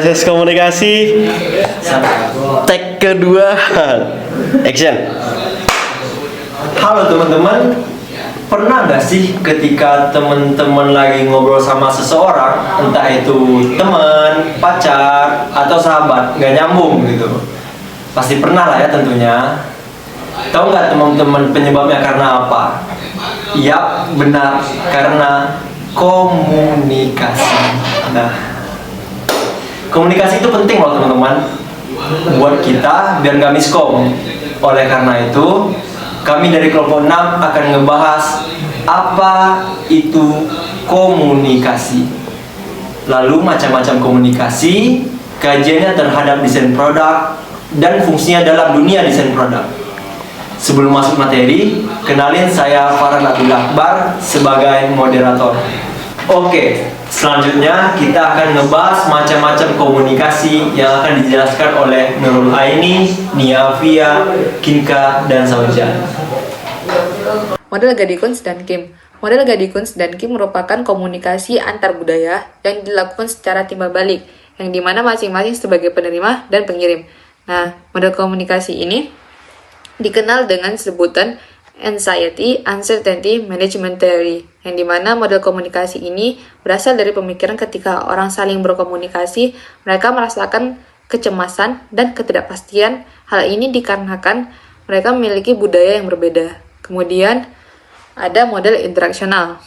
proses komunikasi. Tag kedua. Action. Halo teman-teman, pernah gak sih ketika teman-teman lagi ngobrol sama seseorang, entah itu teman, pacar, atau sahabat, gak nyambung gitu? Pasti pernah lah ya tentunya. Tahu nggak teman-teman penyebabnya karena apa? Yap, benar, karena komunikasi. Nah, komunikasi itu penting loh teman-teman, buat kita biar gak miskom. Oleh karena itu, kami dari kelompok 6 akan ngebahas apa itu komunikasi, lalu macam-macam komunikasi, kajiannya terhadap desain produk, dan fungsinya dalam dunia desain produk. Sebelum masuk materi, kenalin saya Farhan Abdul Akbar sebagai moderator. Oke, selanjutnya kita akan ngebahas macam-macam komunikasi yang akan dijelaskan oleh Nurul Aini, Niafia, Kinka, dan Saujan. Model Gadikuns dan Kim. Model Gadikuns dan Kim merupakan komunikasi antar budaya yang dilakukan secara timbal balik, yang dimana masing-masing sebagai penerima dan pengirim. Nah, model komunikasi ini dikenal dengan sebutan Anxiety Uncertainty Management Theory, yang dimana model komunikasi ini berasal dari pemikiran ketika orang saling berkomunikasi, mereka merasakan kecemasan dan ketidakpastian. Hal ini dikarenakan mereka memiliki budaya yang berbeda. Kemudian ada model interaksional.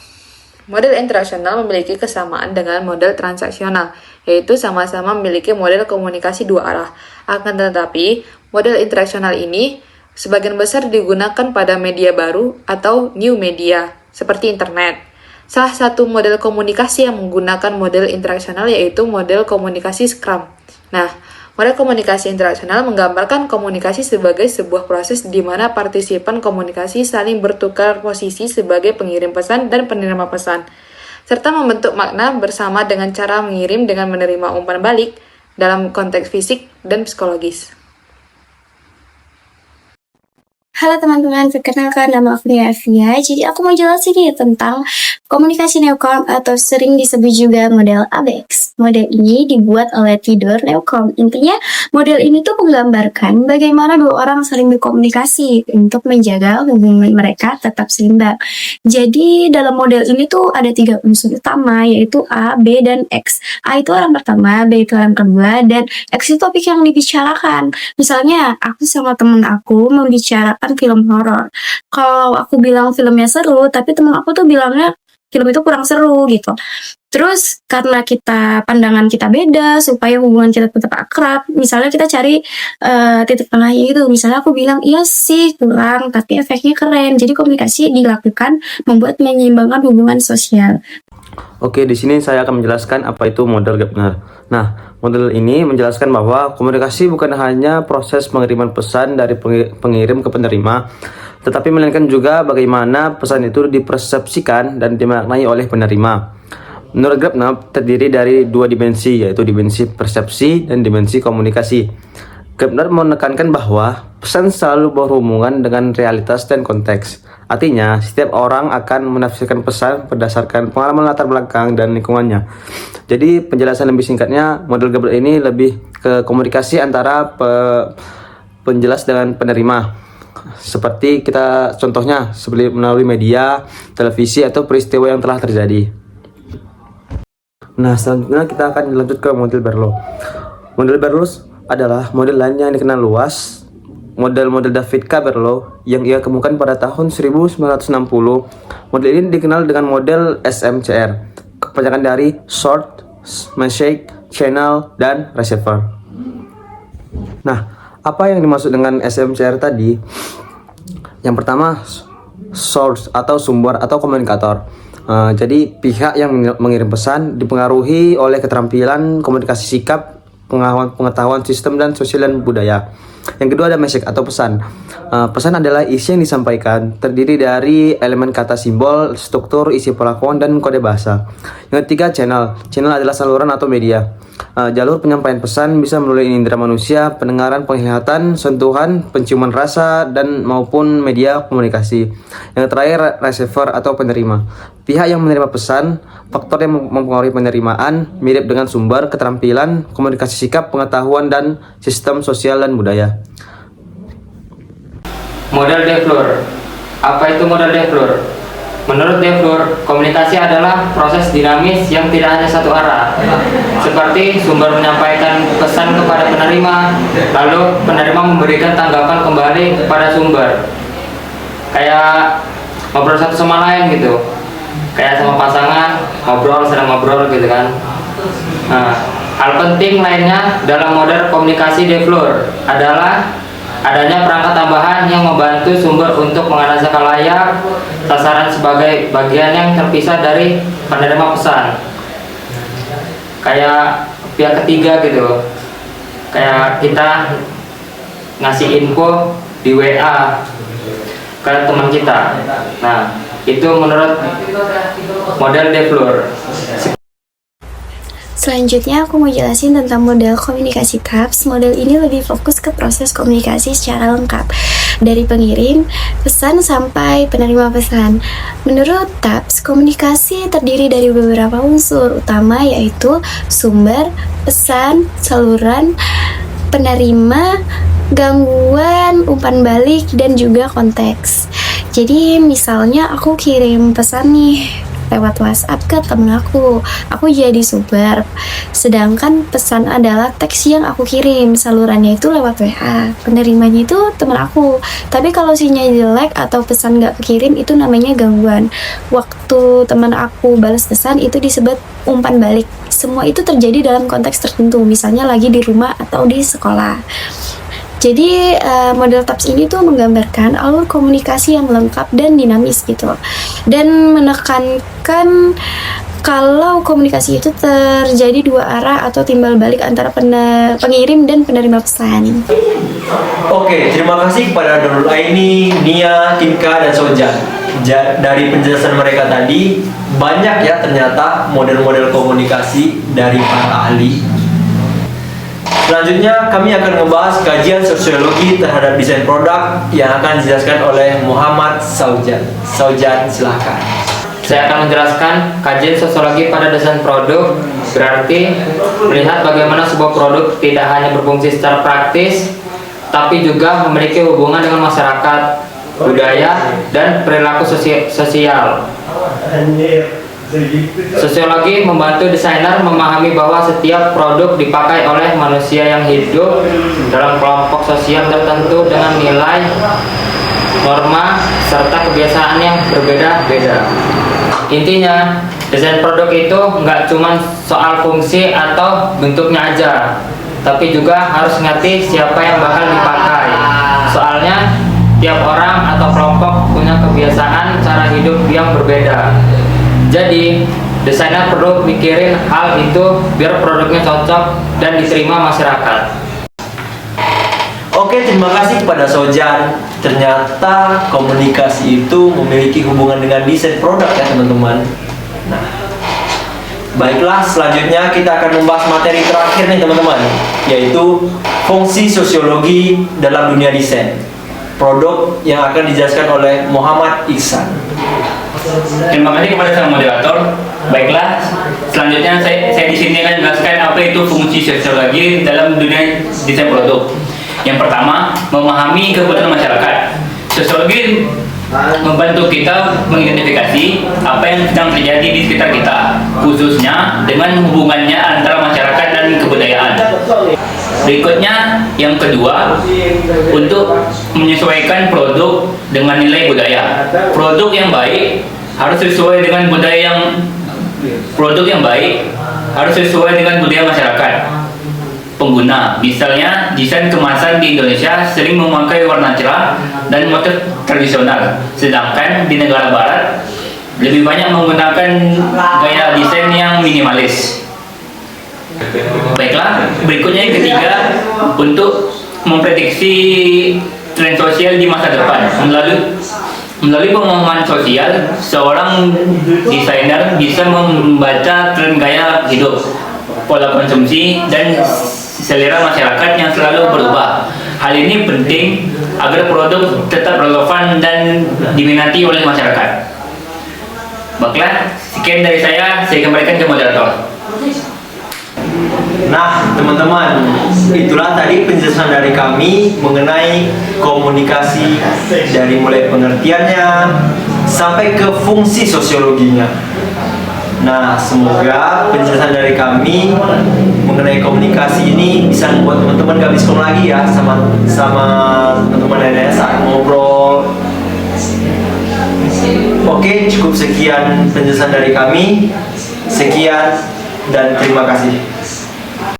Model interaksional memiliki kesamaan dengan model transaksional, yaitu sama-sama memiliki model komunikasi dua arah. Akan tetapi, model interaksional ini sebagian besar digunakan pada media baru atau new media, seperti internet. Salah satu model komunikasi yang menggunakan model interaksional yaitu model komunikasi Scrum. Nah, model komunikasi interaksional menggambarkan komunikasi sebagai sebuah proses di mana partisipan komunikasi saling bertukar posisi sebagai pengirim pesan dan penerima pesan, serta membentuk makna bersama dengan cara mengirim dengan menerima umpan balik dalam konteks fisik dan psikologis. Halo teman-teman, perkenalkan nama aku Niafia. Jadi aku mau jelasin nih tentang komunikasi Neocom atau sering disebut juga model ABEX. Model ini dibuat oleh Tidor Neocom. Intinya model ini tuh menggambarkan bagaimana dua orang saling berkomunikasi untuk menjaga hubungan mereka tetap seimbang. Jadi dalam model ini tuh ada 3 unsur utama, yaitu A, B, dan X. A itu orang pertama, B itu orang kedua, dan X itu topik yang dibicarakan. Misalnya aku sama temen aku membicarakan film horor. Kalau aku bilang filmnya seru, tapi temen aku tuh bilangnya film itu kurang seru gitu. Terus karena pandangan kita beda, supaya hubungan kita tetap akrab, misalnya kita cari titik tengahnya itu. Misalnya aku bilang iya sih kurang, tapi efeknya keren. Jadi komunikasi dilakukan membuat menyeimbangkan hubungan sosial. Oke, di sini saya akan menjelaskan apa itu model Gardner. Nah, model ini menjelaskan bahwa komunikasi bukan hanya proses pengiriman pesan dari pengirim ke penerima, tetapi melainkan juga bagaimana pesan itu dipersepsikan dan dimaknai oleh penerima. Menurut Gardner, terdiri dari 2 dimensi, yaitu dimensi persepsi dan dimensi komunikasi. Gardner menekankan bahwa pesan selalu berhubungan dengan realitas dan konteks. Artinya, setiap orang akan menafsirkan pesan berdasarkan pengalaman latar belakang dan lingkungannya. Jadi, penjelasan lebih singkatnya, model Gardner ini lebih ke komunikasi antara penjelas dengan penerima. Seperti kita contohnya, seperti melalui media, televisi, atau peristiwa yang telah terjadi. Nah, selanjutnya kita akan lanjut ke model Berlo. Model Berlo adalah model lain yang dikenal luas. Model David K. Berlo yang ia kemukakan pada tahun 1960. Model ini dikenal dengan model SMCR, kepanjangan dari Short, Message, Channel, dan Receiver. Nah, apa yang dimaksud dengan SMCR tadi? Yang pertama, source atau sumber atau komunikator. Jadi pihak yang mengirim pesan dipengaruhi oleh keterampilan komunikasi sikap, pengetahuan sistem dan sosial dan budaya. Yang kedua ada message atau pesan. Pesan adalah isi yang disampaikan, terdiri dari elemen kata simbol, struktur, isi pelakuan, dan kode bahasa. Yang ketiga channel. Channel adalah saluran atau media. Jalur penyampaian pesan bisa melalui indera manusia, pendengaran, penglihatan, sentuhan, penciuman rasa, dan maupun media komunikasi. Yang terakhir receiver atau penerima. Pihak yang menerima pesan, faktor yang mempengaruhi penerimaan, mirip dengan sumber, keterampilan, komunikasi sikap, pengetahuan, dan sistem sosial dan budaya. Model DeFleur. Apa itu model DeFleur? Menurut DeFleur, komunikasi adalah proses dinamis yang tidak hanya satu arah. Seperti sumber menyampaikan pesan kepada penerima, lalu penerima memberikan tanggapan kembali kepada sumber. Kayak ngobrol satu sama lain gitu. Kayak sama pasangan, sedang ngobrol gitu kan. Nah, hal penting lainnya dalam model komunikasi DeFleur adalah adanya perangkat tambahan yang membantu sumber untuk menganalisa layak sasaran sebagai bagian yang terpisah dari penerima pesan. Kayak pihak ketiga gitu. Kayak kita ngasih info di WA ke teman kita. Nah, itu menurut model DeFleur. Selanjutnya aku mau jelasin tentang model komunikasi TAPS. Model ini lebih fokus ke proses komunikasi secara lengkap, dari pengirim pesan sampai penerima pesan. Menurut TAPS, komunikasi terdiri dari beberapa unsur utama, yaitu sumber, pesan, saluran, penerima, gangguan, umpan balik, dan juga konteks. Jadi misalnya aku kirim pesan nih lewat WhatsApp ke temen aku jadi sumber, sedangkan pesan adalah teks yang aku kirim, salurannya itu lewat WA, penerimanya itu temen aku. Tapi kalau sinyal jelek atau pesan gak kekirim, itu namanya gangguan. Waktu teman aku balas pesan, itu disebut umpan balik. Semua itu terjadi dalam konteks tertentu, misalnya lagi di rumah atau di sekolah. Jadi model TAPS ini tuh menggambarkan alur komunikasi yang lengkap dan dinamis gitu, dan menekankan kalau komunikasi itu terjadi dua arah atau timbal balik antara pengirim dan penerima pesan. Oke, terima kasih kepada Nurul Aini, Nia, Timka, dan Sojan. Dari penjelasan mereka tadi, banyak ya ternyata model-model komunikasi dari para ahli. Selanjutnya kami akan membahas kajian sosiologi terhadap desain produk yang akan dijelaskan oleh Muhammad Saujan. Saujan, silahkan. Saya akan menjelaskan kajian sosiologi pada desain produk, berarti melihat bagaimana sebuah produk tidak hanya berfungsi secara praktis, tapi juga memiliki hubungan dengan masyarakat, budaya, dan perilaku sosial. Sosiologi membantu desainer memahami bahwa setiap produk dipakai oleh manusia yang hidup dalam kelompok sosial tertentu dengan nilai, norma, serta kebiasaan yang berbeda-beda. Intinya, desain produk itu nggak cuma soal fungsi atau bentuknya aja, tapi juga harus ngerti siapa yang bakal dipakai. Soalnya, tiap orang atau kelompok punya kebiasaan cara hidup yang berbeda. Jadi, desainer perlu mikirin hal itu biar produknya cocok dan diterima masyarakat. Oke, terima kasih kepada Sojan. Ternyata komunikasi itu memiliki hubungan dengan desain produk ya teman-teman. Nah, baiklah, selanjutnya kita akan membahas materi terakhir nih teman-teman, yaitu fungsi sosiologi dalam dunia desain produk yang akan dijelaskan oleh Muhammad Iksan. Terima kasih kepada sang moderator. Baiklah, selanjutnya saya di sini akan menjelaskan apa itu fungsi sosiologi dalam dunia desain produk. Yang pertama, memahami kebutuhan masyarakat. Sosiologi membantu kita mengidentifikasi apa yang sedang terjadi di sekitar kita, khususnya dengan hubungannya antara masyarakat dan kebudayaan. Berikutnya, yang kedua, untuk menyesuaikan produk dengan nilai budaya. Produk yang baik harus sesuai dengan budaya masyarakat pengguna. Misalnya, desain kemasan di Indonesia sering memakai warna cerah dan motif tradisional, sedangkan di negara barat lebih banyak menggunakan gaya desain yang minimalis. Baiklah, berikutnya yang ketiga, untuk memprediksi tren sosial di masa depan melalui pemahaman sosial. Seorang desainer bisa membaca tren gaya hidup, pola konsumsi, dan selera masyarakat yang selalu berubah. Hal ini penting agar produk tetap relevan dan diminati oleh masyarakat. Baiklah, sekian dari saya kembalikan ke moderator. Nah, teman-teman, itulah tadi penjelasan dari kami mengenai komunikasi dari mulai pengertiannya sampai ke fungsi sosiologinya. Nah, semoga penjelasan dari kami mengenai komunikasi ini bisa membuat teman-teman gak miskom lagi ya sama teman-teman lainnya saat ngobrol. Oke, cukup sekian penjelasan dari kami. Sekian dan terima kasih.